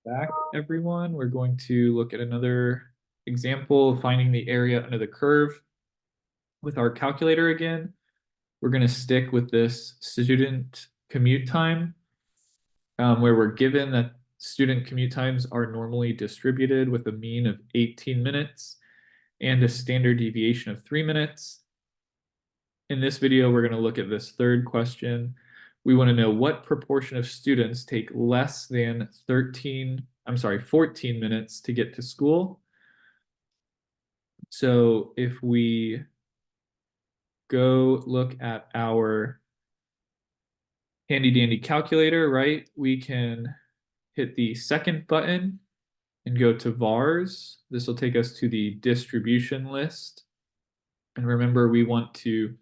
Back, everyone. We're going to look at another example of finding the area under the curve with our calculator again. We're going to stick with this student commute time, where we're given that student commute times are normally distributed with a mean of 18 minutes and a standard deviation of 3 minutes. In this video, we're going to look at this third question. We want to know what proportion of students take less than 14 minutes to get to school. So if we go look at our handy dandy calculator, right, we can hit the second button and go to vars. This will take us to the distribution list. And remember, we want to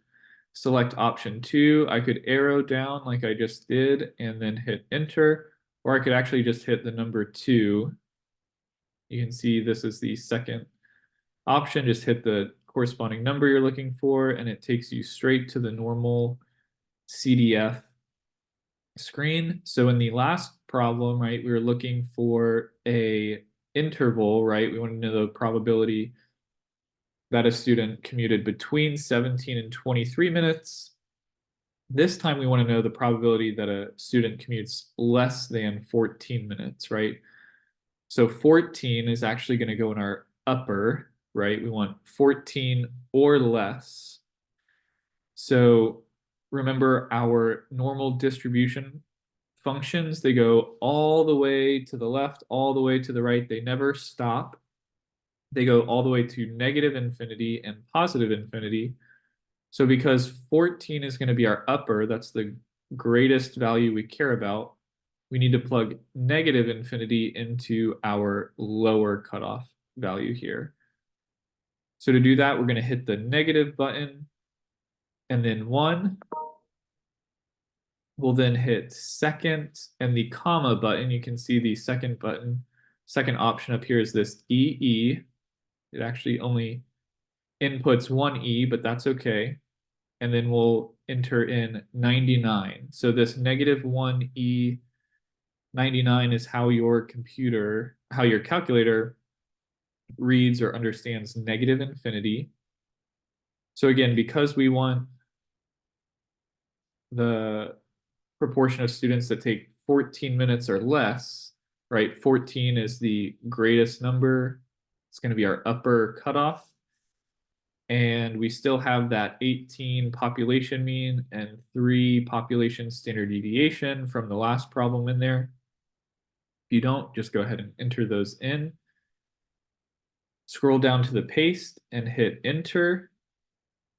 select option 2. I could arrow down like I just did and then hit enter, or I could actually just hit the number 2. You can see this is the second option. Just hit the corresponding number you're looking for, and it takes you straight to the normal CDF screen. So in the last problem, right, we were looking for a interval, right? We want to know the probability that a student commuted between 17 and 23 minutes. This time we want to know the probability that a student commutes less than 14 minutes, right? So 14 is actually going to go in our upper, right? We want 14 or less. So remember our normal distribution functions, they go all the way to the left, all the way to the right. They never stop. They go all the way to negative infinity and positive infinity. So because 14 is going to be our upper, that's the greatest value we care about, we need to plug negative infinity into our lower cutoff value here. So to do that, we're going to hit the negative button and then 1. We'll then hit second and the comma button. You can see the second button, second option up here is this EE. It actually only inputs one E, but that's okay. And then we'll enter in 99. So this negative 1E 99 is how your calculator reads or understands negative infinity. So again, because we want the proportion of students that take 14 minutes or less, right? 14 is the greatest number. It's going to be our upper cutoff. And we still have that 18 population mean and 3 population standard deviation from the last problem in there. If you don't, just go ahead and enter those in. Scroll down to the paste and hit enter,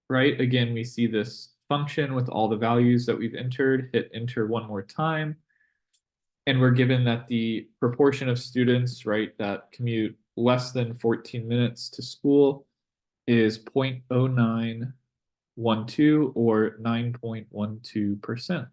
right? Again, we see this function with all the values that we've entered. Hit enter one more time. And we're given that the proportion of students, right, that commute less than 14 minutes to school is 0.0912 or 9.12%.